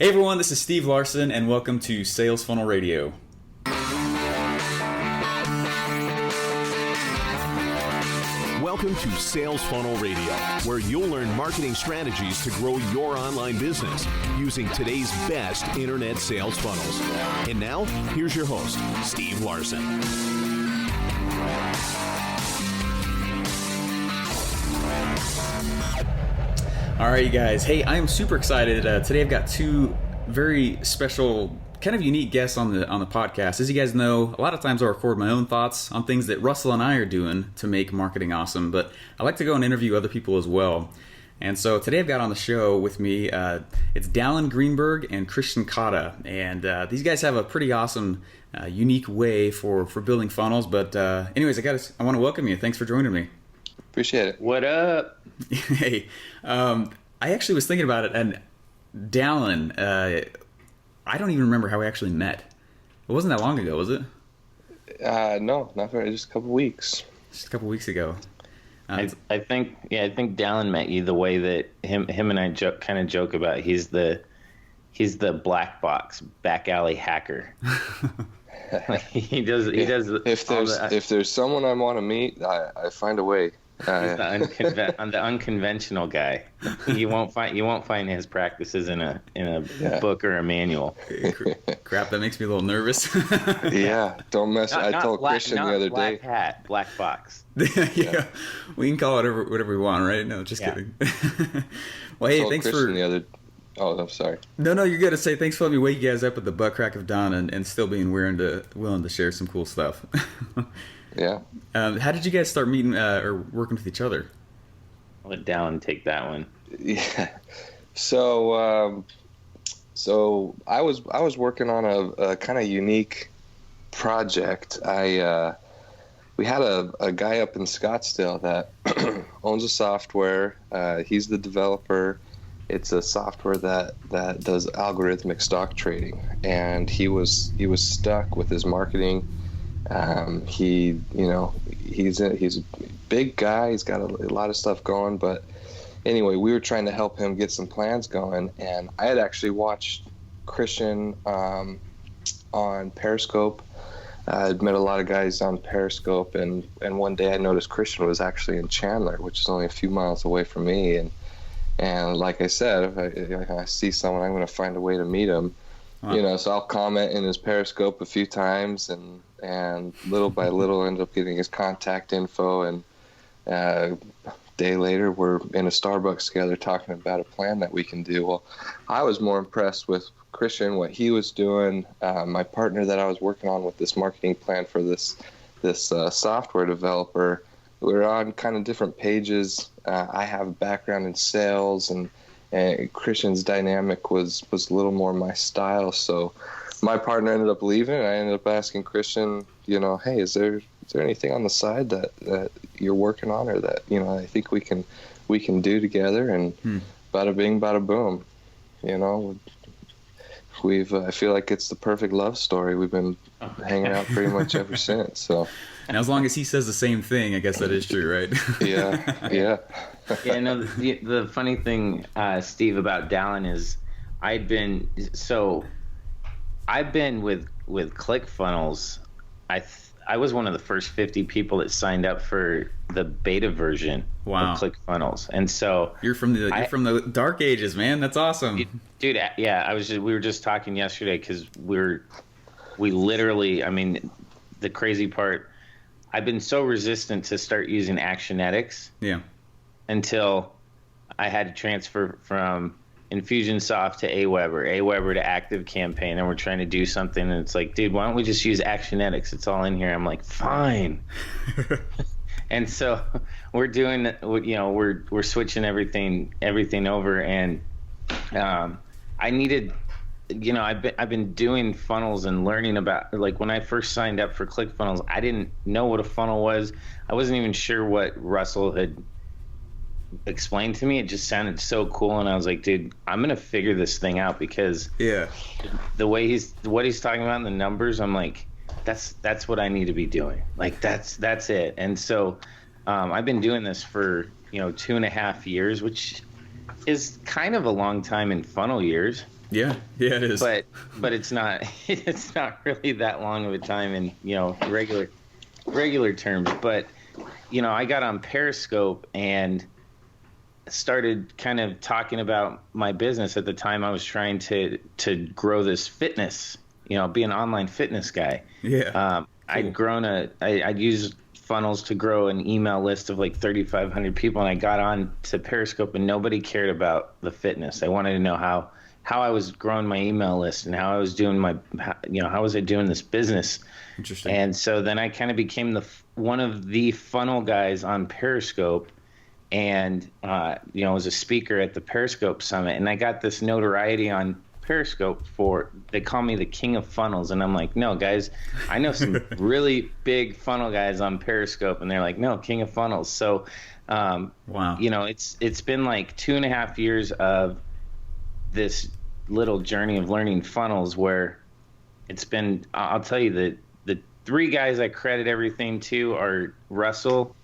Hey everyone, this is Steve Larsen, and welcome to Sales Funnel Radio. Welcome to Sales Funnel Radio, where you'll learn marketing strategies to grow your online business using today's best internet sales funnels. And now, here's your host, Steve Larsen. All right, you guys. Hey, I am super excited. Today I've got two very special, kind of unique guests on the podcast. As you guys know, a lot of times I record my own thoughts on things that Russell and I are doing to make marketing awesome, but I like to go and interview other people as well. And so today I've got on the show with me, it's Dallin Greenberg and Kristian Cotta. And these guys have a pretty awesome, unique way for building funnels. But anyways, I want to welcome you. Thanks for joining me. Appreciate it. What up? Hey, I actually was thinking about it, and Dallin, I don't even remember how we actually met. It wasn't that long ago, was it? No, not very. Just a couple weeks. Just a couple weeks ago. I think Dallin met you the way that him and I kind of joke about. He's the black box back alley hacker. he does. If there's someone I want to meet, I find a way. He's the unconventional guy. You won't find his practices in a book or a manual. Crap, that makes me a little nervous. Yeah, don't mess. I told Kristian the other day. Black hat, black box. Yeah, we can call it whatever we want, right? No, just kidding. Well, hey, thanks Kristian for. Oh, I'm sorry. No, you're good to say thanks for letting me wake you guys up at the butt crack of dawn and still being willing to share some cool stuff. Yeah. How did you guys start meeting or working with each other? I'll let Dallin take that one. Yeah. So I was working on a kind of unique project. We had a guy up in Scottsdale that owns a software. He's the developer. It's a software that does algorithmic stock trading, and he was stuck with his marketing. He's a big guy. He's got a lot of stuff going, but anyway, we were trying to help him get some plans going. And I had actually watched Kristian on Periscope. I'd met a lot of guys on Periscope, and one day I noticed Kristian was actually in Chandler, which is only a few miles away from me. And like I said, if I see someone, I'm going to find a way to meet him. Wow. So I'll comment in his Periscope a few times, and little by little end up getting his contact info. And a day later, we're in a Starbucks together talking about a plan that we can do. Well, I was more impressed with Kristian, what he was doing. My partner that I was working on with this marketing plan for this software developer, we were on kind of different pages. I have a background in sales, and Kristian's dynamic was a little more my style. So my partner ended up leaving, and I ended up asking Kristian, hey, is there anything on the side that you're working on, or that I think we can do together? And bada bing, bada boom. I feel like it's the perfect love story. We've been hanging out pretty much ever since. So. And as long as he says the same thing, I guess that is true, right? Yeah. Yeah, no, the funny thing, Steve, about Dallin is I've been with ClickFunnels. I was one of the first 50 people that signed up for the beta version of ClickFunnels, and so you're from the dark ages, man. That's awesome, dude. Yeah, we were just talking yesterday because we literally. I mean, the crazy part. I've been so resistant to start using Actionetics. Yeah. Until I had to transfer from Infusionsoft to Aweber to ActiveCampaign, and we're trying to do something, and it's like, dude, why don't we just use Actionetics? It's all in here. I'm like, fine. And so we're doing, we're switching everything over, and I needed. I've been doing funnels and learning about, like, when I first signed up for ClickFunnels, I didn't know what a funnel was. I wasn't even sure what Russell had explained to me. It just sounded so cool, and I was like, dude, I'm gonna figure this thing out, because the way what he's talking about in the numbers, I'm like, that's what I need to be doing. Like, that's it. And so I've been doing this for 2.5 years, which is kind of a long time in funnel years. Yeah, it is. But it's not it's not really that long of a time in, regular terms. But, I got on Periscope and started kind of talking about my business. At the time, I was trying to grow this fitness, be an online fitness guy. Yeah. Cool. I'd used funnels to grow an email list of like 3,500 people, and I got on to Periscope, and nobody cared about the fitness. They wanted to know how I was growing my email list and how I was doing how was I doing this business. Interesting. And so then I kind of became one of the funnel guys on Periscope, and was a speaker at the Periscope Summit, and I got this notoriety on Periscope they call me the king of funnels, and I'm like, no guys, I know some really big funnel guys on Periscope, and they're like, no, king of funnels. So wow, it's been like 2.5 years of this little journey of learning funnels, where it's been, I'll tell you, the 3 guys I credit everything to are Russell,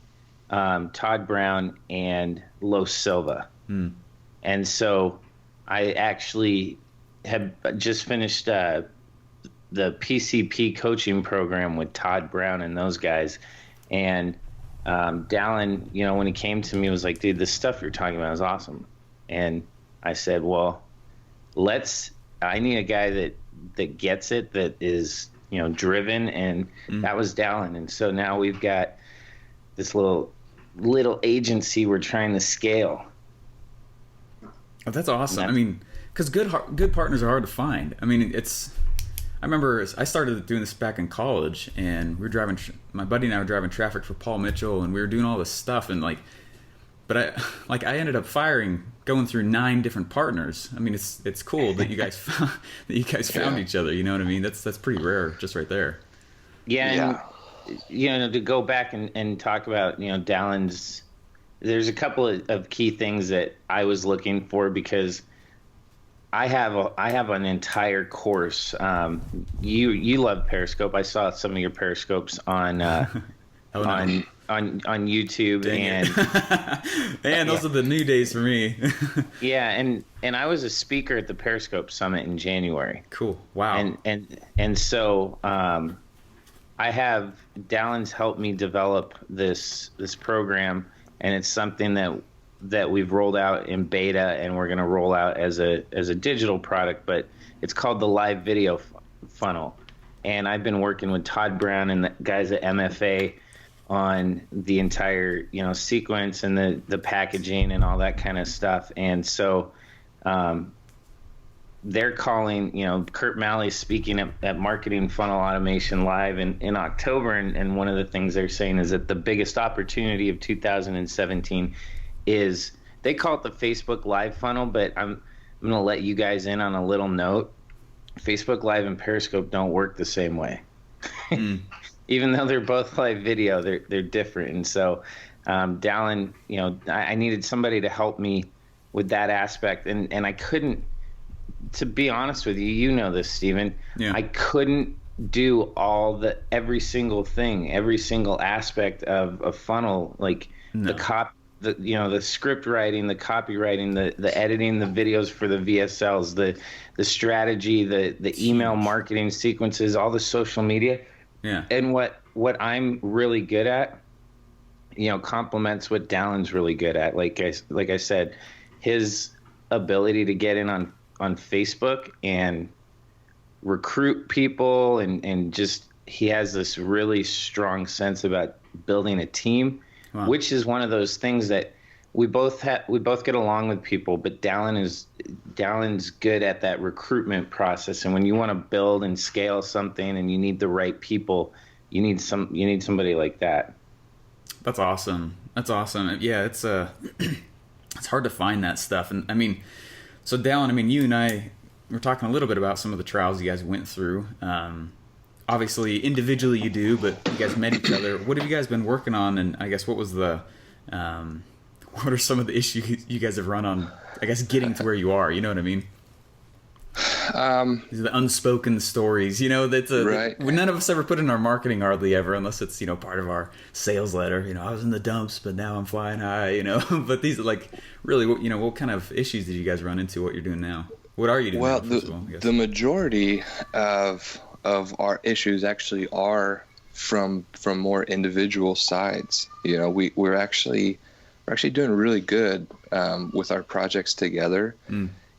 Todd Brown, and Lo Silva. And so I actually have just finished the PCP coaching program with Todd Brown and those guys. And Dallin, when he came to me, was like, dude, this stuff you're talking about is awesome. And I said, well, I need a guy that gets it, that is, driven. And that was Dallin. And so now we've got this little agency we're trying to scale. Oh, that's awesome. I mean, because good partners are hard to find. I mean, I remember I started doing this back in college, and we were driving. My buddy and I were driving traffic for Paul Mitchell, and we were doing all this stuff, and but I ended up going through 9 different partners. I mean, it's cool that you guys found each other. You know what I mean? That's pretty rare, just right there. Yeah. And, to go back and talk about Dallin's. There's a couple of key things that I was looking for, because I have an entire course. You love Periscope. I saw some of your Periscopes on on YouTube. And those are the new days for me. Yeah, and I was a speaker at the Periscope Summit in January. Cool. Wow. And so I have Dallin's helped me develop this program, and it's something that we've rolled out in beta, and we're going to roll out as a digital product, but it's called the live video funnel. And I've been working with Todd Brown and the guys at MFA on the entire, sequence and the packaging and all that kind of stuff. And so they're calling, Kurt Malley's speaking at Marketing Funnel Automation Live in October. And one of the things they're saying is that the biggest opportunity of 2017 is, they call it the Facebook Live funnel, but I'm going to let you guys in on a little note. Facebook Live and Periscope don't work the same way. Even though they're both live video, they're different. And so Dallin, I needed somebody to help me with that aspect. And I couldn't, to be honest with you, you know this, Steven, I couldn't do every single thing, every single aspect of a funnel, like the script writing, the copywriting, the editing, the videos for the VSLs, the strategy, the email marketing sequences, all the social media. Yeah. And what I'm really good at, complements what Dallin's really good at. Like I said, his ability to get in on Facebook and recruit people, and just, he has this really strong sense about building a team. Wow. Which is one of those things that we both get along with people, but Dallin's good at that recruitment process. And when you want to build and scale something and you need the right people, you need somebody like that. That's awesome. Yeah, it's hard to find that stuff. And I mean, so Dallin, you and I were talking a little bit about some of the trials you guys went through. Obviously, individually you do, but you guys met each other. What have you guys been working on? And I guess what are some of the issues you guys have run on, I guess, getting to where you are? You know what I mean? These are the unspoken stories, right. None of us ever put in our marketing, hardly ever, unless it's, part of our sales letter. I was in the dumps, but now I'm flying high, But these are really, what kind of issues did you guys run into, what you're doing now? What are you doing? Well, first of all, I guess? the majority of our issues actually are from more individual sides. You know, we're actually doing really good with our projects together.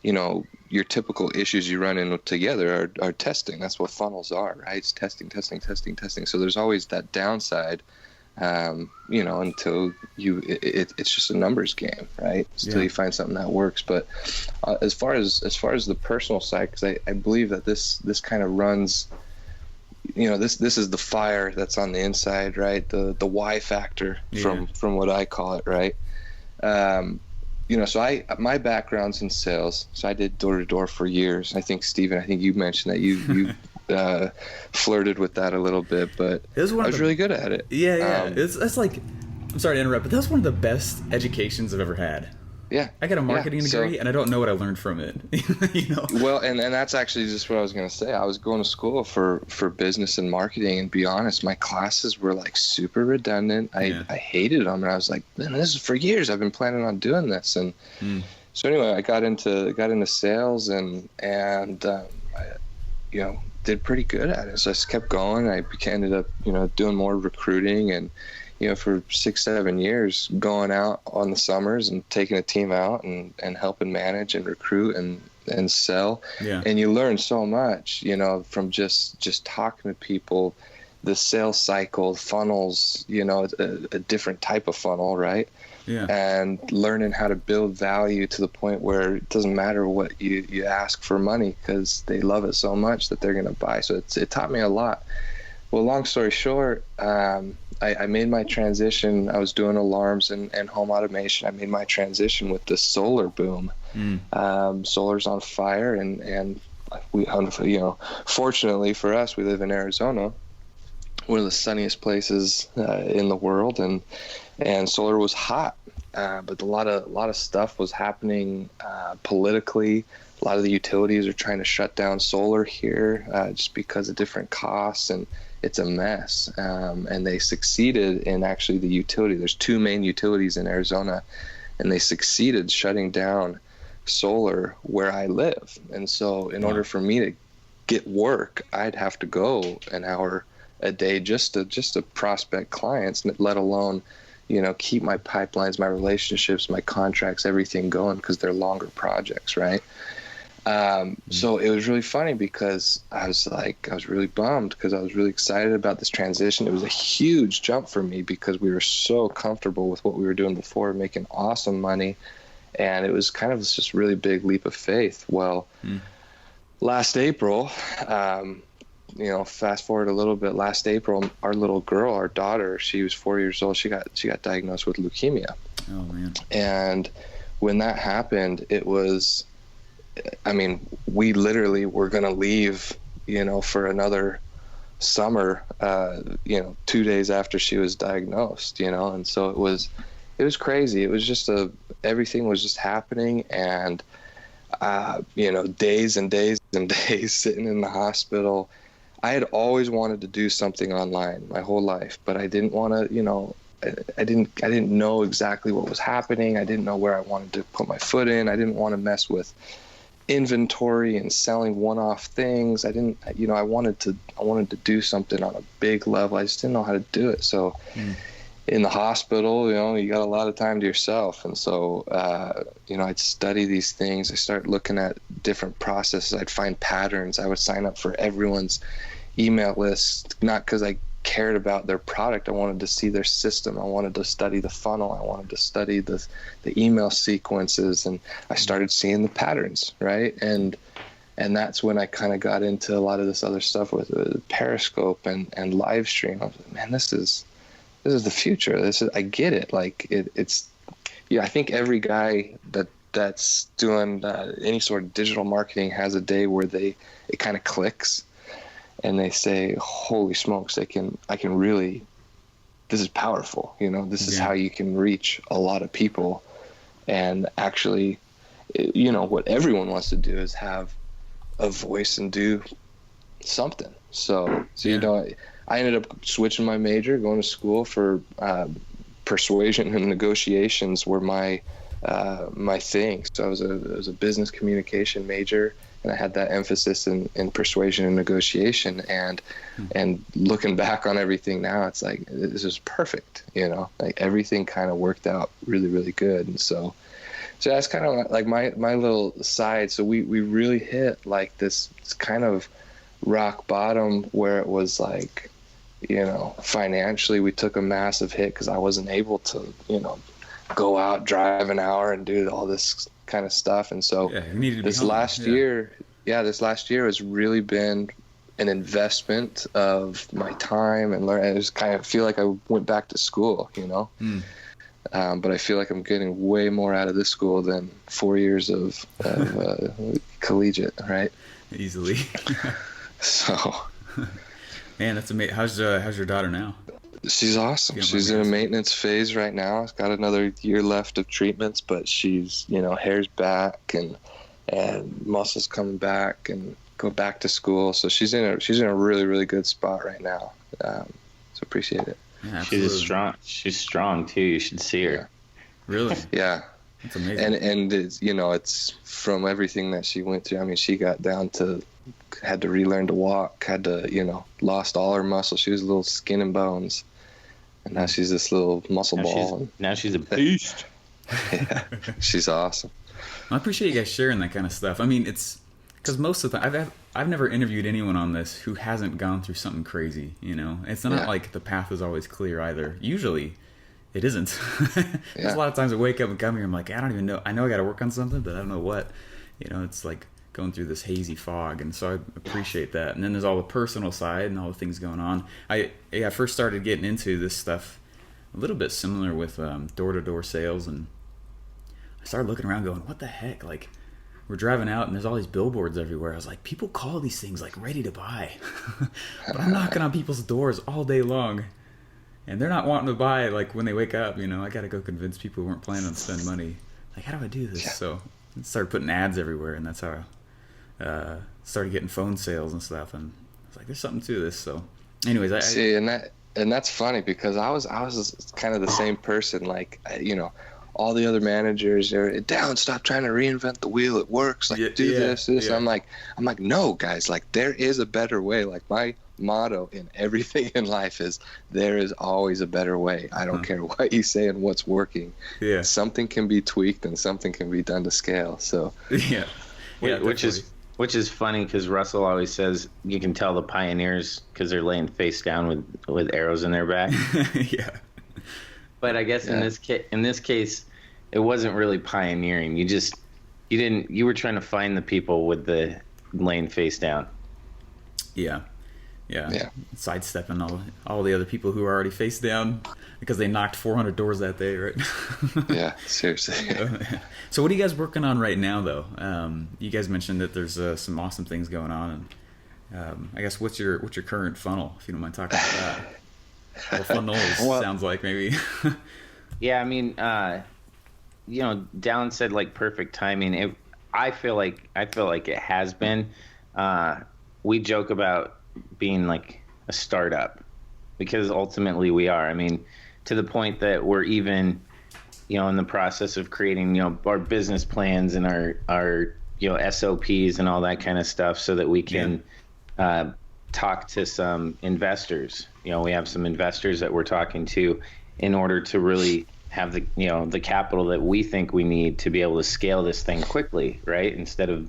You know, your typical issues you run in together are testing. That's what funnels are, right? It's testing. So there's always that downside, you know, until it's just a numbers game, right? Until you find something that works. But as far as the personal side, because I believe that this kind of runs, you know, this is the fire that's on the inside, right? The why factor from what I call it, right? You know, so my background's in sales, so I did door-to-door for years. I think, Steven, you mentioned that you flirted with that a little bit, but I was really good at it. Yeah. That's like, I'm sorry to interrupt, but that's one of the best educations I've ever had. Yeah. I got a marketing degree, and I don't know what I learned from it. You know? Well, and that's actually just what I was going to say. I was going to school for business and marketing, and be honest, my classes were like super redundant. I hated them, and I was like, man, this is for years. I've been planning on doing this. And so anyway, I got into sales and I, you know, did pretty good at it. So I just kept going. I ended up, you know, doing more recruiting, and you know, for 6-7 years, going out on the summers and taking a team out and helping manage and recruit and sell. Yeah. And you learn so much, you know, from just talking to people, the sales cycle, funnels, you know, a different type of funnel, right? Yeah. And learning how to build value to the point where it doesn't matter what you ask for money, because they love it so much that they're going to buy. So it taught me a lot. Well, long story short, I made my transition. I was doing alarms and home automation. I made my transition with the solar boom. Solar's on fire, and we, you know, fortunately for us, we live in Arizona, one of the sunniest places in the world, and solar was hot. But a lot of stuff was happening politically. A lot of the utilities are trying to shut down solar here just because of different costs, and it's a mess. And they succeeded in actually the utility. There's 2 main utilities in Arizona, and they succeeded shutting down solar where I live. And so in order for me to get work, I'd have to go an hour a day just to prospect clients, let alone, you know, keep my pipelines, my relationships, my contracts, everything going, because they're longer projects, right? So it was really funny, because I was really bummed, because I was really excited about this transition. It was a huge jump for me, because we were so comfortable with what we were doing before, making awesome money. And it was kind of just a really big leap of faith. Well, last April, you know, fast forward a little bit, last April, our little girl, our daughter, she was 4 years old. She got diagnosed with leukemia. Oh, man. And when that happened, it was, I mean, we literally were going to leave, you know, for another summer, you know, 2 days after she was diagnosed, you know. And so it was crazy. It was just everything was just happening. And, you know, days and days and days sitting in the hospital. I had always wanted to do something online my whole life, but I didn't want to, you know, I didn't know exactly what was happening. I didn't know where I wanted to put my foot in. I didn't want to mess with inventory and selling one-off things. I didn't, you know, I wanted to do something on a big level. I just didn't know how to do it. So in the hospital, you know, you got a lot of time to yourself. And so, you know, I'd study these things. I started looking at different processes. I'd find patterns. I would sign up for everyone's email list, not because I cared about their product. I wanted to see their system. I wanted to study the funnel. I wanted to study the email sequences. And I started seeing the patterns, right? And that's when I kind of got into a lot of this other stuff with Periscope and live stream. I was like, man, this is the future. I get it. Like it's, yeah, I think every guy that's doing any sort of digital marketing has a day where it kind of clicks, and they say, holy smokes, I can really, this is powerful. You know, this is how you can reach a lot of people. And actually, you know, what everyone wants to do is have a voice and do something. So you know, I ended up switching my major, going to school for persuasion and negotiations, where my my thing. So I was a business communication major, and I had that emphasis in persuasion and negotiation. And looking back on everything now, it's like, this is perfect, like everything kind of worked out really, really good. And so that's kind of like my little side. So we really hit like this kind of rock bottom where it was like, financially we took a massive hit because I wasn't able to, go out, drive an hour and do all this kind of stuff. And so this last year has really been an investment of my time and learn. I just kind of feel like I went back to school, but I feel like I'm getting way more out of this school than 4 years of collegiate, right? Easily. So, man, that's amazing. How's your daughter now? She's awesome. She's in a maintenance phase right now. She's got another year left of treatments, but she's, hair's back and muscles coming back and go back to school. So she's in a really, really good spot right now. So appreciate it. Yeah, She's strong too. You should see her. Really? Yeah. That's amazing. And it's, it's from everything that she went through. I mean, she got down to, had to relearn to walk, had to, lost all her muscle. She was a little skin and bones. And now she's this little muscle ball. Now she's a beast. Yeah, she's awesome. I appreciate you guys sharing that kind of stuff. I mean, it's because most of the time I've never interviewed anyone on this who hasn't gone through something crazy. It's not like the path is always clear either. Usually, it isn't. There's a lot of times I wake up and come here, I'm like, I don't even know. I know I got to work on something, but I don't know what. It's like going through this hazy fog, and so I appreciate that. And then there's all the personal side and all the things going on. I first started getting into this stuff a little bit similar with door-to-door sales, and I started looking around going, what the heck? Like, we're driving out and there's all these billboards everywhere. I was like, people call these things like ready to buy. But I'm knocking on people's doors all day long, and they're not wanting to buy like when they wake up. I got to go convince people who weren't planning on spending money. Like, how do I do this? Yeah. So I started putting ads everywhere, and that's how I started getting phone sales and stuff. And I was like, there's something to this. So anyways, I see, and that's funny because I was kind of the same person. Like, all the other managers are down, stop trying to reinvent the wheel. It works. Like, do this. Yeah. I'm like, no, guys, like, there is a better way. Like, my motto in everything in life is there is always a better way. I don't care what you say and what's working. Yeah. Something can be tweaked and something can be done to scale. So yeah. Which is funny because Russell always says you can tell the pioneers because they're laying face down with arrows in their back. Yeah. But I guess in this case, it wasn't really pioneering. You were trying to find the people with the laying face down. Yeah. Sidestepping all the other people who are already face down because they knocked 400 doors that day, right? Yeah, seriously. So what are you guys working on right now, though? You guys mentioned that there's some awesome things going on, and I guess what's your current funnel, if you don't mind talking about that? Well, funnels sounds like maybe. Yeah, I mean, Dallin said like perfect timing. I feel like it has been. We joke about being like a startup because ultimately we are. I mean, to the point that we're even, in the process of creating, our business plans and our SOPs and all that kind of stuff so that we can talk to some investors. We have some investors that we're talking to in order to really have the capital that we think we need to be able to scale this thing quickly, right? Instead of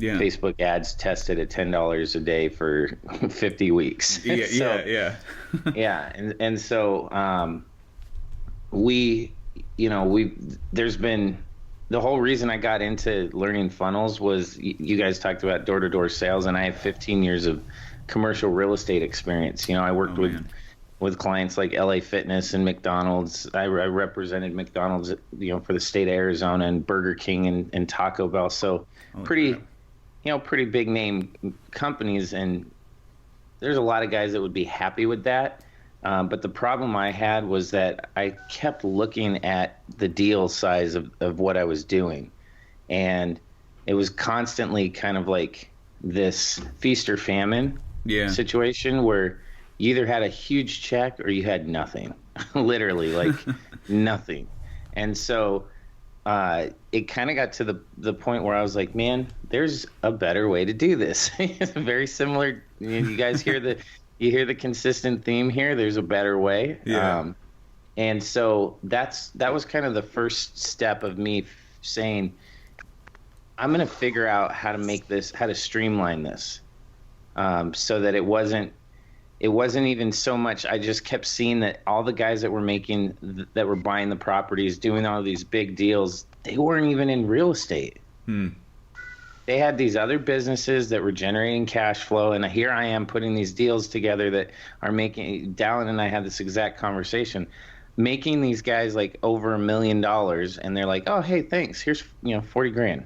Facebook ads tested at $10 a day for 50 weeks. Yeah. And so there's been the whole reason I got into learning funnels was you guys talked about door-to-door sales, and I have 15 years of commercial real estate experience. I worked with clients like LA Fitness and McDonald's. I represented McDonald's, for the state of Arizona, and Burger King and Taco Bell. So pretty big name companies, and there's a lot of guys that would be happy with that. But the problem I had was that I kept looking at the deal size of what I was doing, and it was constantly kind of like this feast or famine situation where you either had a huge check or you had nothing, literally like nothing. And so it kind of got to the point where I was like, man, there's a better way to do this. Very similar. You guys hear the consistent theme here. There's a better way. Yeah. And so that was kind of the first step of me saying, I'm going to figure out how to streamline this, so that it wasn't even so much. I just kept seeing that all the guys that were buying the properties, doing all these big deals, they weren't even in real estate. They had these other businesses that were generating cash flow, and here I am putting these deals together that are making. Dallin and I had this exact conversation, making these guys like over $1 million, and they're like, "Oh, hey, thanks. Here's $40,000."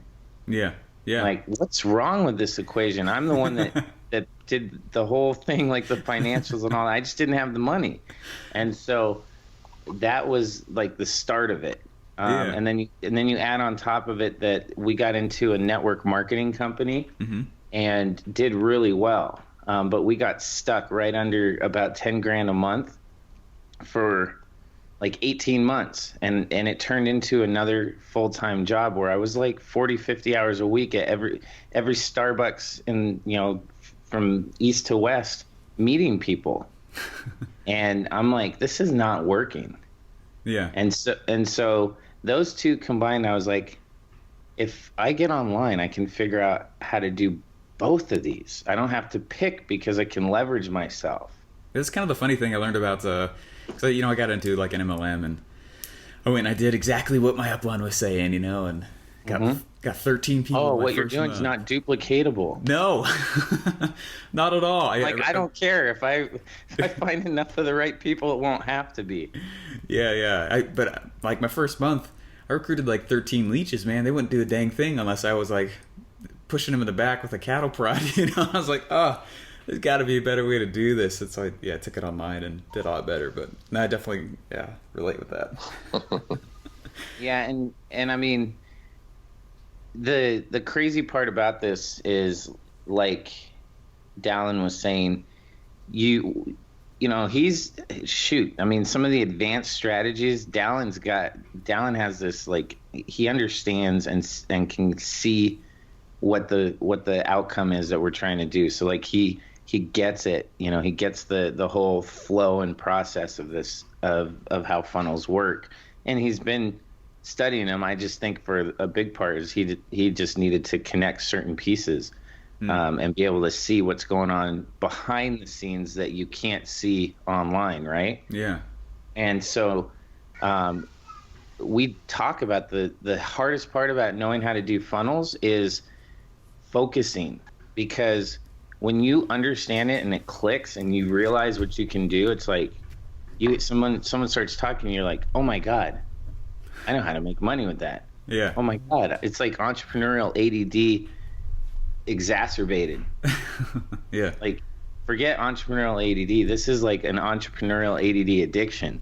Yeah. Like, what's wrong with this equation? I'm the one that did the whole thing, like the financials and all that. I just didn't have the money. And so that was like the start of it. And then you add on top of it that we got into a network marketing company and did really well. But we got stuck right under about $10,000 a month for like 18 months. And it turned into another full-time job where I was like 40, 50 hours a week at every Starbucks from east to west meeting people. And I'm like, this is not working. Yeah. And so those two combined, I was like, if I get online, I can figure out how to do both of these. I don't have to pick because I can leverage myself. It's kind of the funny thing I learned about, so I got into like an MLM, and I went and I did exactly what my upline was saying, and got 13 people. Oh, what you're doing is not duplicatable. No, not at all. I don't care if I find enough of the right people, it won't have to be. Yeah. But like my first month, I recruited like 13 leeches. Man, they wouldn't do a dang thing unless I was like pushing them in the back with a cattle prod. I was like, oh, there's got to be a better way to do this. And so I took it online and did a lot better. But no, I definitely relate with that. Yeah, and I mean, the crazy part about this is, like Dallin was saying, he's I mean, some of the advanced strategies Dallin has this, like, he understands and can see what the outcome is that we're trying to do. So like he gets it, he gets the whole flow and process of this of how funnels work, and he's been studying them. I just think for a big part is he just needed to connect certain pieces and be able to see what's going on behind the scenes that you can't see online, right? Yeah. And so we talk about the hardest part about knowing how to do funnels is focusing, because when you understand it and it clicks and you realize what you can do, it's like someone starts talking and you're like, oh my God, I know how to make money with that. Yeah. Oh my God. It's like entrepreneurial ADD exacerbated. Yeah. Like, forget entrepreneurial ADD. This is like an entrepreneurial ADD addiction.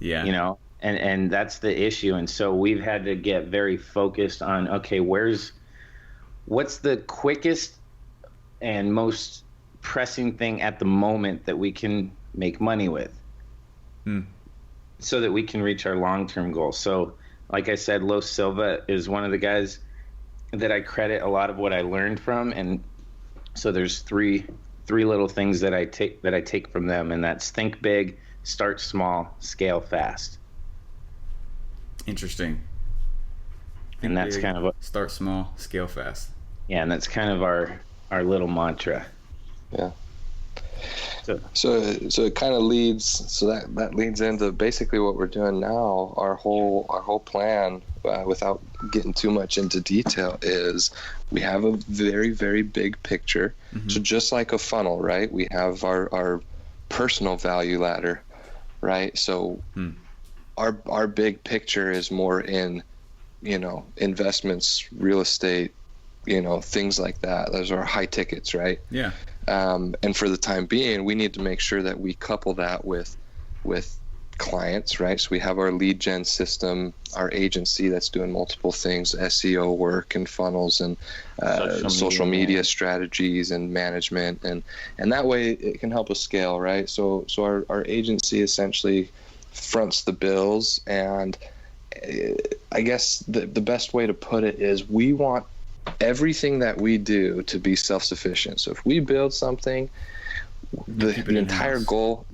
Yeah. And that's the issue. And so we've had to get very focused on, okay, what's the quickest and most pressing thing at the moment that we can make money with, so that we can reach our long-term goals. So like I said, Los Silva is one of the guys that I credit a lot of what I learned from. And so there's three little things that I take from them, and that's think big, start small, scale fast. Interesting. And that's kind of start small, scale fast. Yeah, and that's kind of our little mantra. Yeah. So it kind of leads. So that leads into basically what we're doing now. Our whole plan, without getting too much into detail, is we have a very, very big picture. So just like a funnel, right? We have our personal value ladder, right? So our big picture is more in, investments, real estate, things like that. Those are high tickets, right? Yeah. And for the time being, we need to make sure that we couple that with clients, right? So we have our lead gen system, our agency that's doing multiple things, SEO work and funnels and social media strategies and management, and that way it can help us scale, right? So our agency essentially fronts the bills, and I guess the best way to put it is we want everything that we do to be self-sufficient. So if we build something, the entire goal,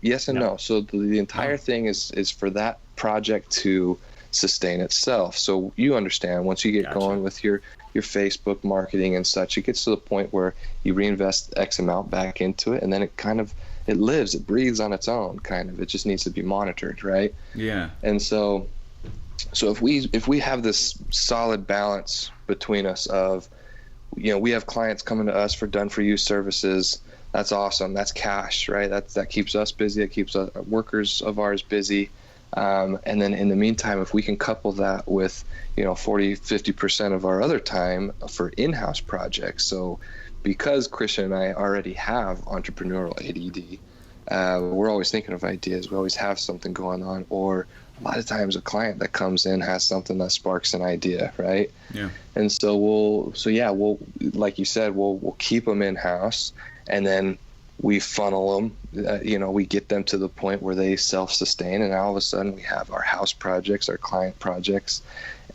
yes and no. So the entire thing is for that project to sustain itself. So you understand, once you get going with your Facebook marketing and such, it gets to the point where you reinvest X amount back into it, and then it lives, it breathes on its own, kind of. It just needs to be monitored, right? Yeah. And so if we have this solid balance between us of, we have clients coming to us for done for you services. That's awesome. That's cash, right? That keeps us busy. It keeps workers of ours busy. And then in the meantime, if we can couple that with, 40-50% of our other time for in-house projects. So because Kristian and I already have entrepreneurial ADD, we're always thinking of ideas. We always have something going on, or a lot of times a client that comes in has something that sparks an idea, right? Yeah. And so we'll, like you said, we'll keep them in-house, and then we funnel them, we get them to the point where they self-sustain, and all of a sudden we have our house projects, our client projects,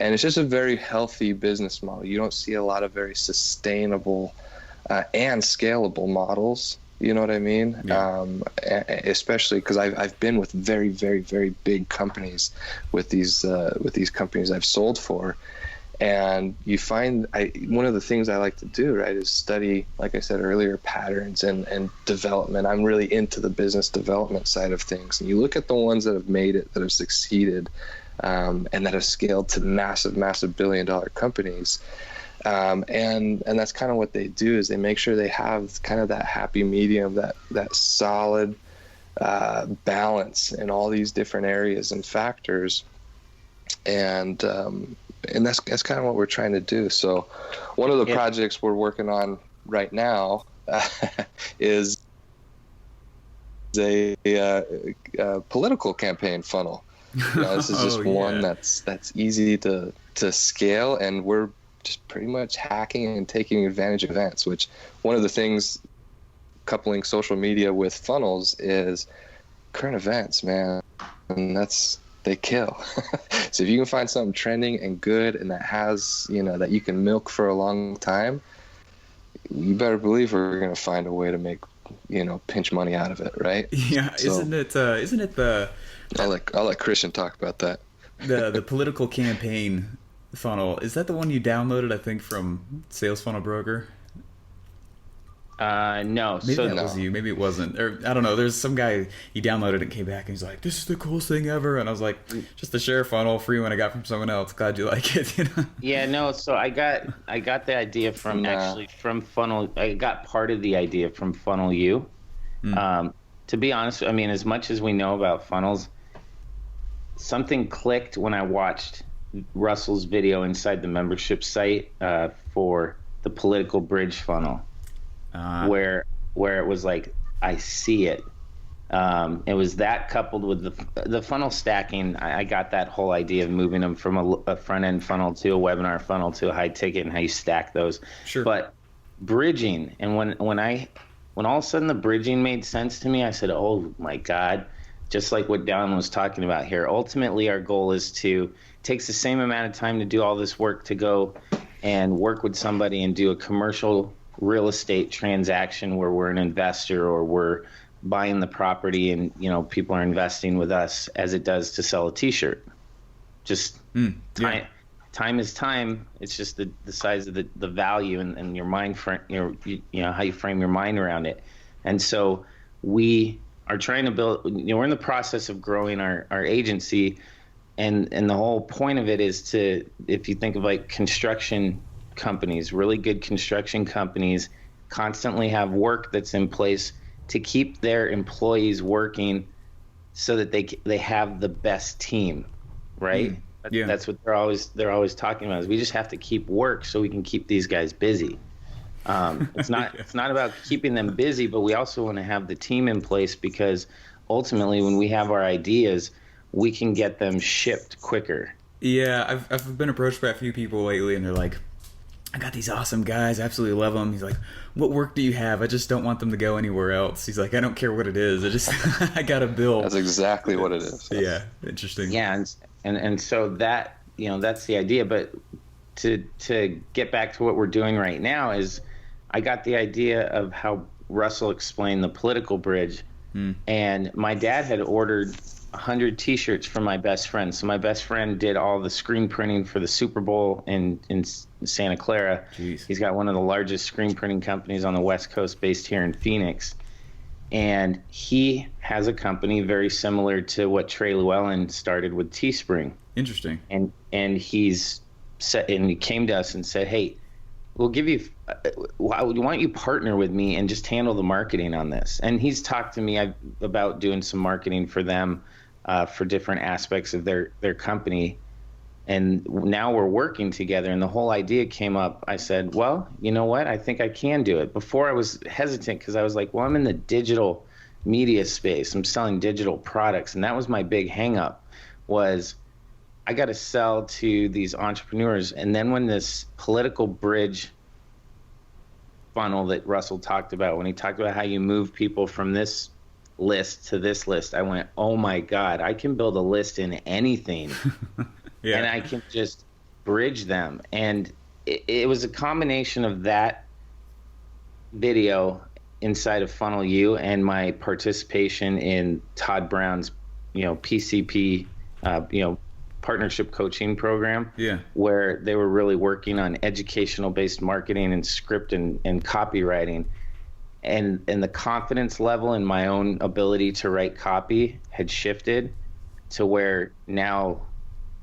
and it's just a very healthy business model. You don't see a lot of very sustainable and scalable models. You know what I mean? Yeah. Especially because I've been with very, very, very big companies with these companies I've sold for. And you find one of the things I like to do, right, is study, like I said earlier, patterns and development. I'm really into the business development side of things. And you look at the ones that have made it, that have succeeded, and that have scaled to massive, massive billion-dollar companies. And that's kind of what they do, is they make sure they have kind of that happy medium, that solid balance in all these different areas and factors. And that's kind of what we're trying to do. So one of the projects we're working on right now is a political campaign funnel. This is just one that's easy to scale, and we're just pretty much hacking and taking advantage of events, which one of the things coupling social media with funnels is current events, man. And they kill. So if you can find something trending and good, and that has, that you can milk for a long time, you better believe we're going to find a way to make, pinch money out of it. Right. Yeah. So, isn't it the, I'll let Kristian talk about that. The political campaign funnel, is that the one you downloaded, I think, from Sales Funnel Broker? No. Maybe that was you. Maybe it wasn't. Or I don't know. There's some guy, he downloaded it and came back and he's like, "This is the coolest thing ever." And I was like, "Just the share funnel, free one I got from someone else. Glad you like it." Yeah. No. So I got the idea from Funnel. I got part of the idea from Funnel U. To be honest, I mean, as much as we know about funnels, something clicked when I watched Russell's video inside the membership site for the political bridge funnel, where it was like, I see it. It was that coupled with the funnel stacking. I got that whole idea of moving them from a front end funnel to a webinar funnel to a high ticket, and how you stack those. Sure. But bridging, and when all of a sudden the bridging made sense to me, I said, "Oh my God." Just like what Dallin was talking about here. Ultimately, our goal is takes the same amount of time to do all this work, to go and work with somebody and do a commercial real estate transaction where we're an investor, or we're buying the property and people are investing with us, as it does to sell a t-shirt. Just time is time. It's just the size of the value and your mind frame, how you frame your mind around it. And so we are trying to build, we're in the process of growing our agency, and the whole point of it is to, if you think of like construction companies, really good construction companies constantly have work that's in place to keep their employees working, so that they have the best team, right? Yeah. That's what they're always talking about, is we just have to keep work so we can keep these guys busy. It's not about keeping them busy, but we also want to have the team in place, because ultimately when we have our ideas, we can get them shipped quicker. Yeah, I've been approached by a few people lately, and they're like, "I got these awesome guys, I absolutely love them." He's like, "What work do you have? I just don't want them to go anywhere else." He's like, "I don't care what it is. I got a bill." That's exactly what it is. Yeah, interesting. Yeah, And so that, that's the idea. But to get back to what we're doing right now is I got the idea of how Russell explained the political bridge. And my dad had ordered 100 T-shirts from my best friend. So my best friend did all the screen printing for the Super Bowl in Santa Clara. Jeez. He's got one of the largest screen printing companies on the West Coast, based here in Phoenix. And he has a company very similar to what Trey Llewellyn started with Teespring. Interesting. And he came to us and said, "Hey, we'll give you. Why don't you partner with me and just handle the marketing on this?" And he's talked to me about doing some marketing for them, for different aspects of their company. And now we're working together. And the whole idea came up. I said, "Well, you know what? I think I can do it." Before I was hesitant because I was like, "Well, I'm in the digital media space. I'm selling digital products," and that was my big hang up. Was I got to sell to these entrepreneurs. And then when this political bridge funnel that Russell talked about, when he talked about how you move people from this list to this list, I went, oh my God, I can build a list in anything. And I can just bridge them. And it was a combination of that video inside of Funnel U and my participation in Todd Brown's, PCP, partnership coaching program, where they were really working on educational based marketing and script and copywriting, and the confidence level in my own ability to write copy had shifted to where now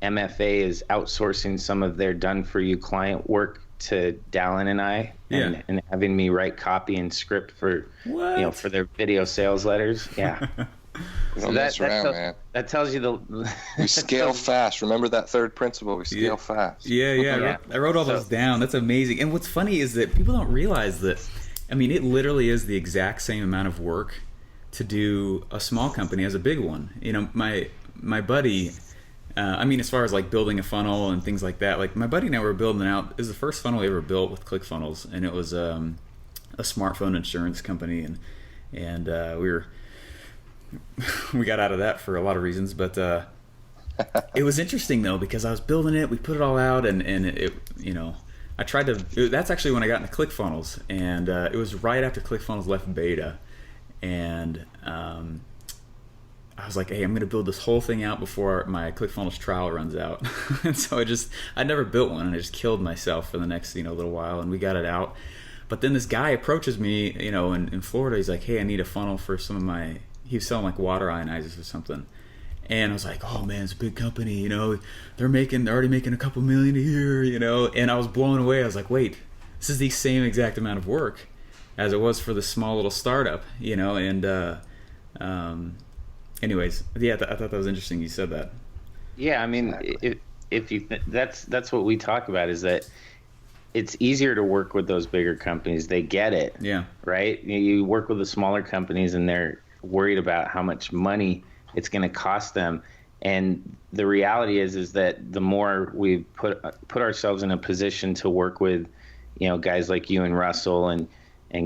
MFA is outsourcing some of their done for you client work to Dallin and I, and having me write copy and script for for their video sales letters. So that tells you we scale fast. Remember that third principle? We scale fast. Yeah. I wrote all those down. That's amazing. And what's funny is that people don't realize that. I mean, it literally is the exact same amount of work to do a small company as a big one. My buddy. As far as like building a funnel and things like that, like my buddy and I were building out. It was the first funnel we ever built with ClickFunnels, and it was a smartphone insurance company, and we got out of that for a lot of reasons, but it was interesting though because I was building it. We put it all out, and it I tried to. That's actually when I got into ClickFunnels, and it was right after ClickFunnels left beta, and I was like, hey, I'm going to build this whole thing out before my ClickFunnels trial runs out. And so I never built one, and I just killed myself for the next little while, and we got it out. But then this guy approaches me, in Florida. He's like, hey, I need a funnel for some of my. He was selling like water ionizers or something, and I was like, oh man, it's a big company, they're already making a couple million a year, and I was blown away. I was like, wait, this is the same exact amount of work as it was for the small little startup, and anyways, I thought that was interesting. You said that. Yeah, I mean, if you that's what we talk about, is that it's easier to work with those bigger companies. They get it. Yeah. Right. You work with the smaller companies, and they're worried about how much money it's going to cost them. And the reality is that the more we put ourselves in a position to work with, guys like you and Russell and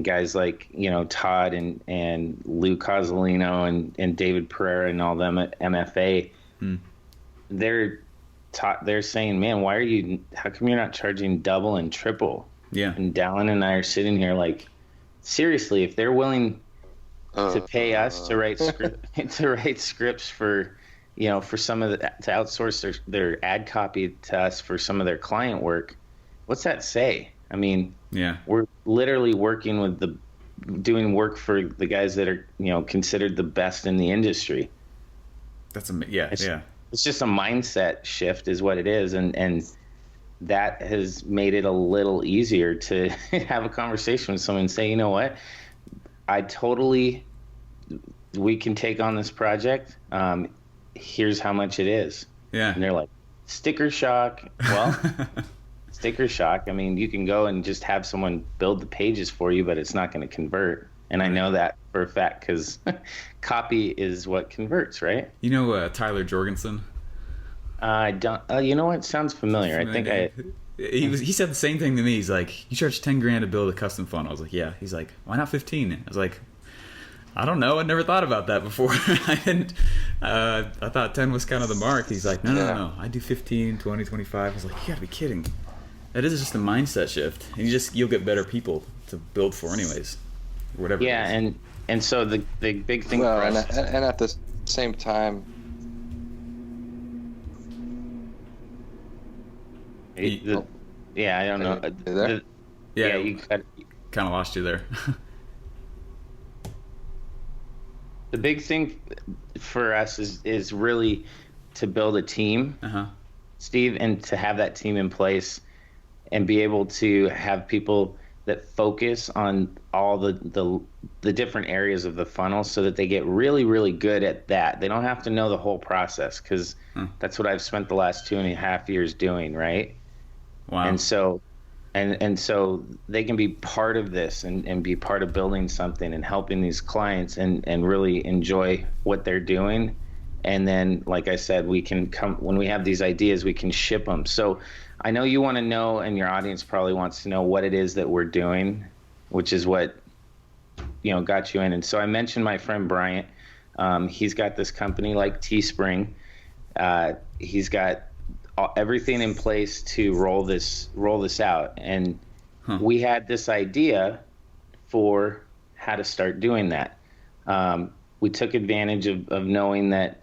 guys like, Todd and Lou Cozzolino and David Pereira and all them at MFA, they're saying, man, how come you're not charging double and triple? Yeah. And Dallin and I are sitting here like, seriously, if they're willing to pay us to write scripts for, for some of to outsource their ad copy to us for some of their client work, what's that say? I mean, we're literally working doing work for the guys that are, considered the best in the industry. It's just a mindset shift is what it is. And that has made it a little easier to have a conversation with someone and say, you know what, we can take on this project. Here's how much it is. Yeah. And they're like, sticker shock. Well, sticker shock. I mean, you can go and just have someone build the pages for you, but it's not going to convert. And I know that for a fact because copy is what converts, right? Tyler Jorgensen? I don't. You know what? Sounds familiar. He said the same thing to me. He's like, you charge $10,000 to build a custom funnel. I was like, yeah. He's like, why not 15? I was like, I don't know. I never thought about that before. I thought 10 was kind of the mark. He's like, no. I do 15, 20, 25. I was like, you gotta be kidding. That is just a mindset shift. And you'll get better people to build for anyways. Whatever. Yeah, and so the big thing for us, and at the same time, I don't know. You kind of lost you there. The big thing for us is really to build a team, Steve, and to have that team in place and be able to have people that focus on all the different areas of the funnel so that they get really, really good at that. They don't have to know the whole process, because that's what I've spent the last 2.5 years doing, right? Wow. And so they can be part of this and be part of building something and helping these clients and really enjoy what they're doing. And then, like I said, we can come when we have these ideas, we can ship them. So I know you want to know, and your audience probably wants to know what it is that we're doing, which is what, got you in. And so I mentioned my friend Bryant. He's got this company like Teespring. He's got everything in place to roll this out. And we had this idea for how to start doing that. We took advantage of knowing that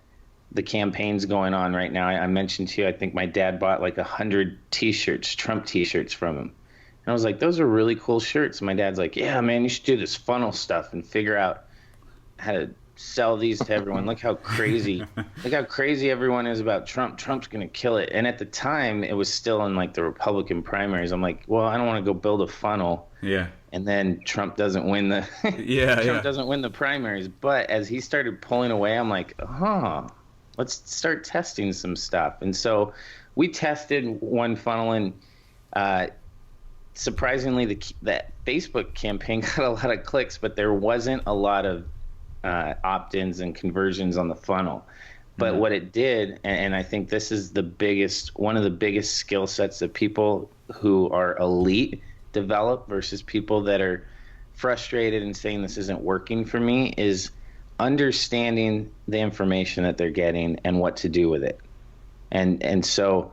the campaign's going on right now. I mentioned to you, I think my dad bought like 100 t-shirts, Trump t-shirts from him. And I was like, those are really cool shirts. And my dad's like, yeah, man, you should do this funnel stuff and figure out how to sell these to everyone. Look how crazy everyone is about Trump. Trump's going to kill it. And at the time, it was still in like the Republican primaries. I'm like, well, I don't want to go build a funnel. Yeah. And then Trump doesn't win the doesn't win the primaries. But as he started pulling away, I'm like, let's start testing some stuff. And so we tested one funnel, and surprisingly, that Facebook campaign got a lot of clicks, but there wasn't a lot of opt-ins and conversions on the funnel. But what it did, and I think this is one of the biggest skill sets that people who are elite develop versus people that are frustrated and saying this isn't working for me, is understanding the information that they're getting and what to do with it. And so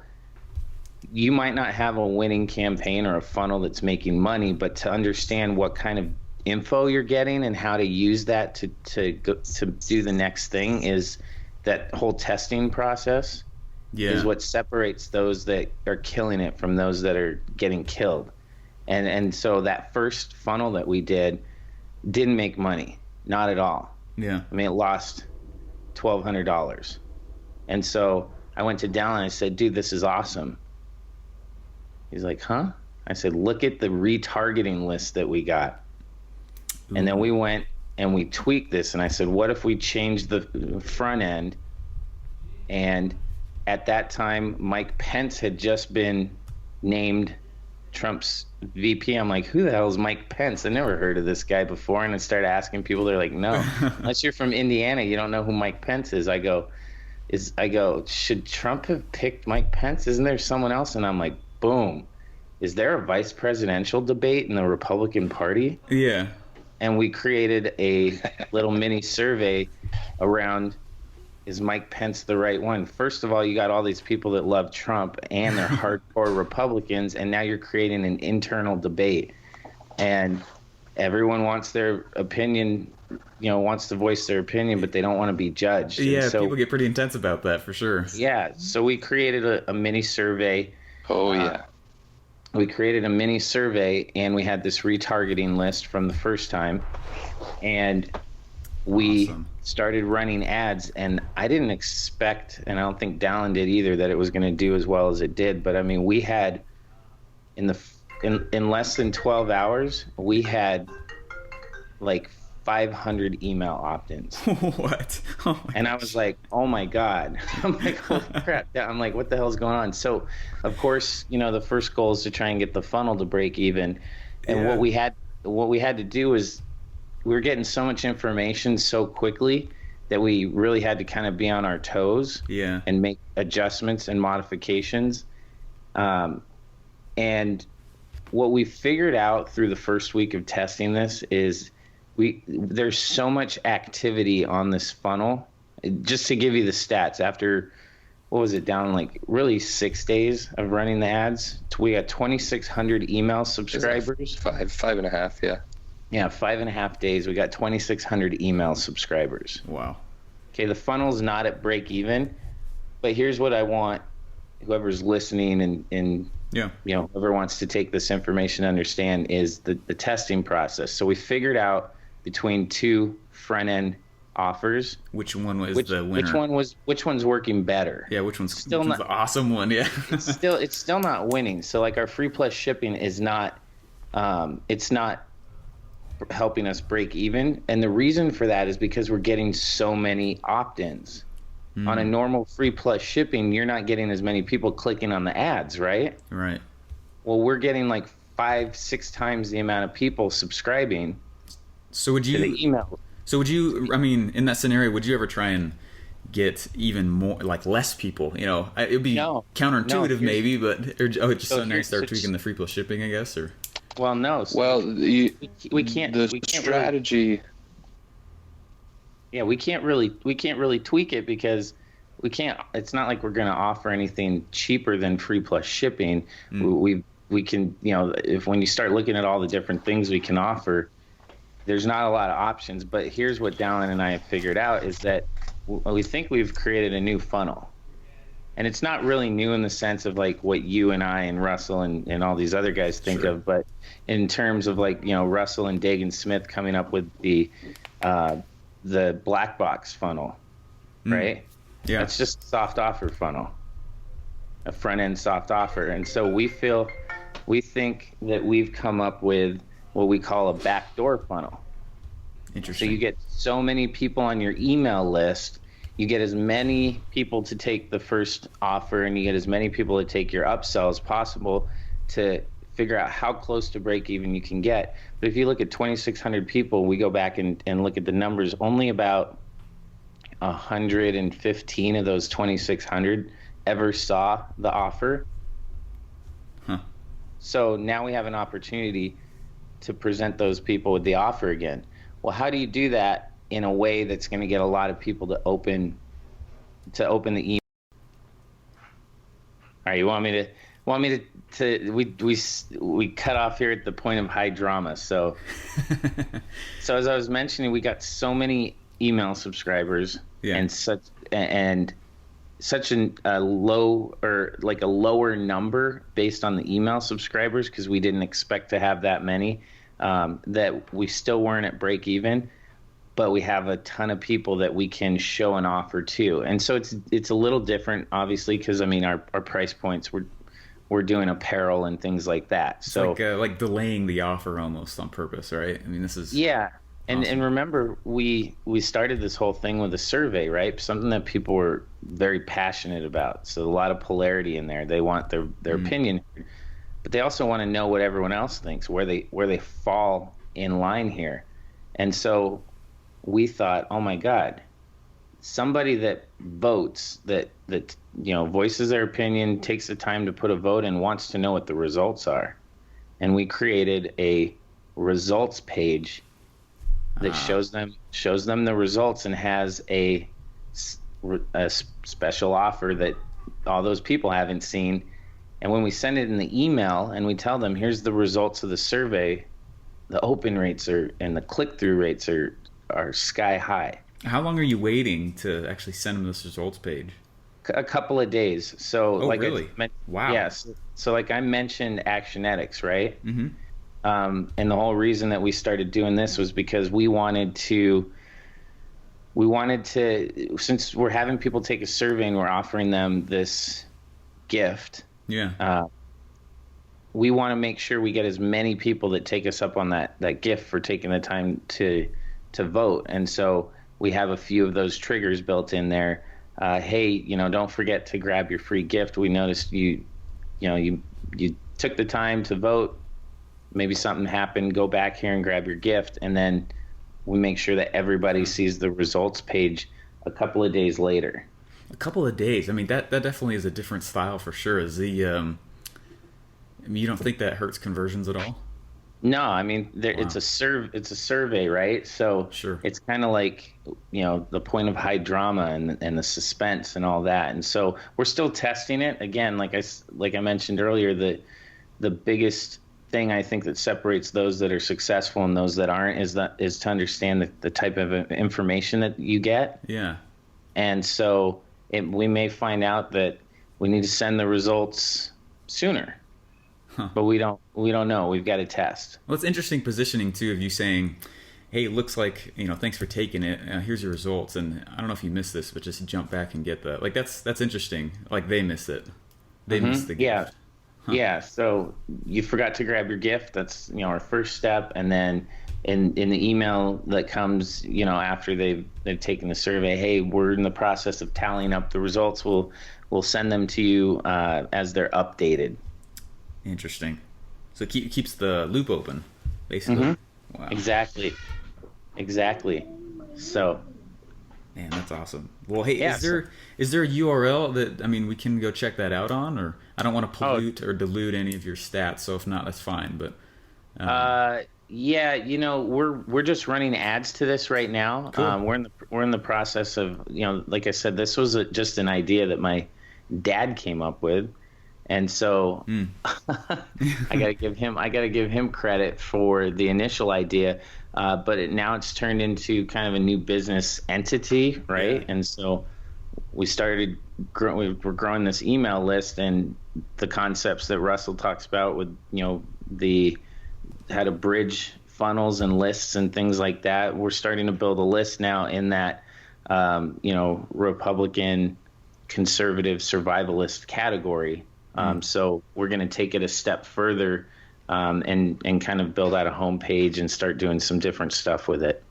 you might not have a winning campaign or a funnel that's making money, but to understand what kind of info you're getting and how to use that to do the next thing, is that whole testing process is what separates those that are killing it from those that are getting killed. And so that first funnel that we didn't make money, not at all. Yeah. I mean, it lost $1,200. And so I went to Dallin and I said, dude, this is awesome. He's like, huh? I said, look at the retargeting list that we got. Ooh. And then we went and we tweaked this. And I said, what if we changed the front end? And at that time, Mike Pence had just been named Trump's VP. I'm like, who the hell is Mike Pence? I never heard of this guy before. And I started asking people. They're like, no, unless you're from Indiana, you don't know who Mike Pence is. I go, should Trump have picked Mike Pence? Isn't there someone else? And I'm like, boom. Is there a vice presidential debate in the Republican Party? Yeah. And we created a little mini survey around, is Mike Pence the right one? First of all, you got all these people that love Trump and they're hardcore Republicans, and now you're creating an internal debate. And everyone wants their opinion, wants to voice their opinion, but they don't want to be judged. Yeah, so people get pretty intense about that for sure. Yeah, so we created a mini survey. We created a mini survey, and we had this retargeting list from the first time. And we started running ads, and I didn't expect, and I don't think Dallin did either, that it was going to do as well as it did. But I mean, we had in less than 12 hours, we had like 500 email opt-ins. What? Oh and I was like, oh my God. I'm like, holy crap. I'm like, what the hell's going on? So of course, the first goal is to try and get the funnel to break even. And what we had to do is, we were getting so much information so quickly that we really had to kind of be on our toes and make adjustments and modifications. And what we figured out through the first week of testing this is there's so much activity on this funnel. Just to give you the stats, after what was it, down like really 6 days of running the ads, we got 2,600 email subscribers. Five and a half, yeah. Yeah, 5.5 days. We got 2,600 email subscribers. Wow. Okay, the funnel's not at break even, but here's what I want whoever's listening and whoever wants to take this information to understand is the testing process. So we figured out between two front end offers, which one was the winner? Which one's working better? Yeah, which one's the awesome one? Yeah, it's still not winning. So like our free plus shipping is not, it's not helping us break even, and the reason for that is because we're getting so many opt-ins. On a normal free plus shipping, you're not getting as many people clicking on the ads, right? Right. Well, we're getting like 5-6 times the amount of people subscribing. So would you to the email? So would you? I mean, in that scenario, would you ever try and get even more, like less people? You know, it would be counterintuitive, maybe, but just suddenly start tweaking the free plus shipping, I guess, or. Well, no. Well, we can't. The we can't strategy. We can't really tweak it because we can't. It's not like we're going to offer anything cheaper than free plus shipping. We can, if when you start looking at all the different things we can offer, there's not a lot of options. But here's what Dallin and I have figured out is that we think we've created a new funnel. And it's not really new in the sense of like what you and I and Russell and all these other guys think of, but in terms of like, Russell and Dagan Smith coming up with the black box funnel, right? Yeah. It's just a soft offer funnel, a front end soft offer. And so we think that we've come up with what we call a backdoor funnel. Interesting. So you get so many people on your email list. You get as many people to take the first offer, and you get as many people to take your upsell as possible to figure out how close to break even you can get. But if you look at 2,600 people, we go back and look at the numbers, only about 115 of those 2,600 ever saw the offer. Huh. So now we have an opportunity to present those people with the offer again. Well, how do you do that in a way that's going to get a lot of people to open the email? All right, you want me to we cut off here at the point of high drama. So as I was mentioning, we got so many email subscribers and such a low or like a lower number based on the email subscribers, because we didn't expect to have that many, that we still weren't at break even. But we have a ton of people that we can show an offer to. And so it's a little different, obviously, because, I mean, our price points, we're doing apparel and things like that. So like delaying the offer almost on purpose, right? I mean, this is... Yeah. Awesome. And remember, we started this whole thing with a survey, right? Something that people were very passionate about. So a lot of polarity in there. They want their opinion, but they also want to know what everyone else thinks, where they fall in line here. And so we thought, oh my God, somebody that votes, that voices their opinion, takes the time to put a vote in, wants to know what the results are. And we created a results page that shows them the results and has a special offer that all those people haven't seen. And when we send it in the email and we tell them, here's the results of the survey, the open rates and the click-through rates are sky high. How long are you waiting to actually send them this results page? A couple of days. So really? Wow. Yes. Yeah, so like I mentioned Actionetics, right? Mm-hmm. And the whole reason that we started doing this was because we wanted to, since we're having people take a survey and we're offering them this gift. Yeah. We want to make sure we get as many people that take us up on that gift for taking the time to vote. And so we have a few of those triggers built in there. Hey, don't forget to grab your free gift. We noticed you took the time to vote. Maybe something happened, go back here and grab your gift. And then we make sure that everybody sees the results page a couple of days later. A couple of days. I mean, that definitely is a different style for sure. Is the, you don't think that hurts conversions at all? No, I mean, it's a survey, right? So Sure. it's kind of like, the point of high drama and the suspense and all that. And so we're still testing it. Again, like I mentioned earlier, the biggest thing I think that separates those that are successful and those that aren't is to understand the type of information that you get. Yeah. And so we may find out that we need to send the results sooner. Huh. But we don't know. We've got to test. Well, it's interesting positioning too of you saying, "Hey, it looks like thanks for taking it. Here's your results." And I don't know if you missed this, but just jump back and get that. Like that's interesting. Like they missed it. They missed the gift. Yeah, Huh. yeah. So you forgot to grab your gift. That's our first step, and then in the email that comes after they've taken the survey, hey, we're in the process of tallying up the results. We'll send them to you as they're updated. Interesting. So it keeps the loop open, basically. Wow. Exactly. So, man, that's awesome. Well, hey, yeah, is there a URL that we can go check that out on? Or I don't want to pollute or dilute any of your stats, so if not, that's fine. But yeah, we're just running ads to this right now. Cool. We're in the process of like I said, this was just an idea that my dad came up with. And so I got to give him credit for the initial idea, but now it's turned into kind of a new business entity, right? Yeah. And so we're growing this email list, and the concepts that Russell talks about with how to bridge funnels and lists and things like that. We're starting to build a list now in that Republican conservative survivalist category. So we're going to take it a step further and kind of build out a homepage and start doing some different stuff with it.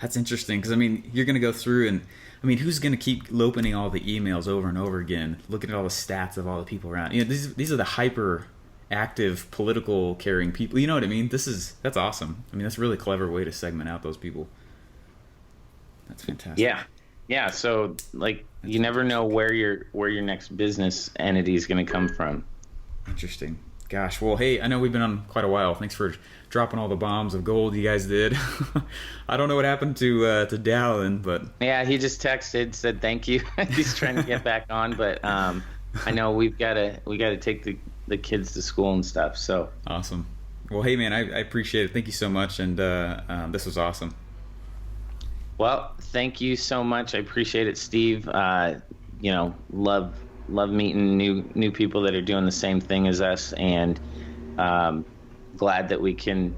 That's interesting because, you're going to go through and, who's going to keep opening all the emails over and over again, looking at all the stats of all the people around? These are the hyper active political carrying people. You know what I mean? That's awesome. That's a really clever way to segment out those people. That's fantastic. Yeah. So you never know where your next business entity is going to come from. Interesting. Gosh. Well, hey, I know we've been on quite a while. Thanks for dropping all the bombs of gold you guys did. I don't know what happened to Dallin, but yeah, he just texted, said thank you. He's trying to get back on, but I know we got to take the kids to school and stuff. So awesome. Well, hey man, I appreciate it. Thank you so much, and this was awesome. Well, thank you so much. I appreciate it, Steve. Love meeting new people that are doing the same thing as us, and glad that we can,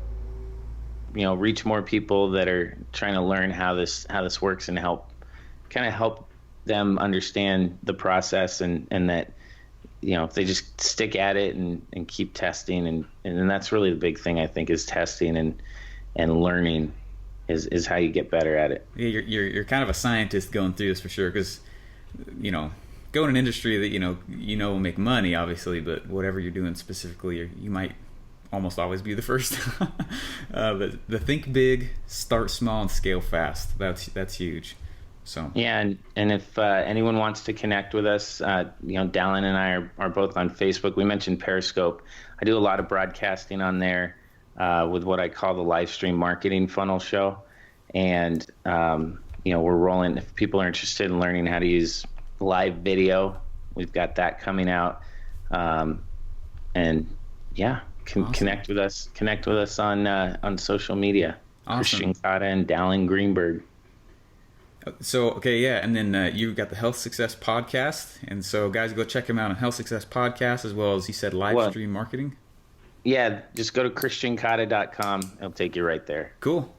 reach more people that are trying to learn how this works and help them understand the process, and that if they just stick at it and keep testing, and that's really the big thing, I think, is testing and learning. Is how you get better at it. Yeah, you're kind of a scientist going through this for sure, because go in an industry that will make money, obviously, but whatever you're doing specifically, you might almost always be the first. But the think big, start small, and scale fast. That's huge. So yeah, and if anyone wants to connect with us, Dallin and I are both on Facebook. We mentioned Periscope. I do a lot of broadcasting on there. With what I call the live stream marketing funnel show. And, we're rolling. If people are interested in learning how to use live video, we've got that coming out. And yeah, awesome. Connect with us on social media. Awesome. Kristian Cotta and Dallin Greenberg. So, okay, yeah, and then you've got the Health Success Podcast. And so, guys, go check him out on Health Success Podcast, as well as, you said, live stream marketing. Yeah, just go to KristianCotta.com. It'll take you right there. Cool.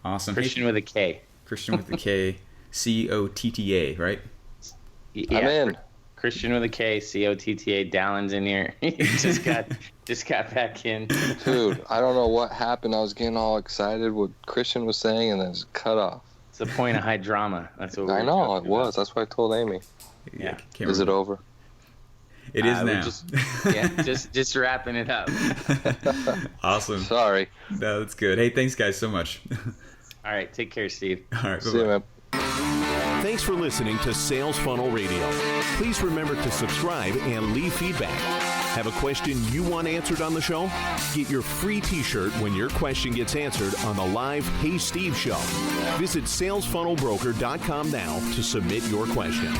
Awesome. Kristian with a K. Kristian with a K. Cotta, right? Yeah, I'm in. Kristian with a K. Cotta. Dallin's in here. He just got back in. Dude, I don't know what happened. I was getting all excited what Kristian was saying, and then it's cut off. It's the point of high drama. That's what I know it was. That's what I told Amy. Yeah. Is it over? It is now. Just wrapping it up. Awesome. Sorry. No, that's good. Hey, thanks, guys, so much. All right. Take care, Steve. All right. See you, man. Thanks for listening to Sales Funnel Radio. Please remember to subscribe and leave feedback. Have a question you want answered on the show? Get your free t-shirt when your question gets answered on the live Hey Steve show. Visit salesfunnelbroker.com now to submit your question.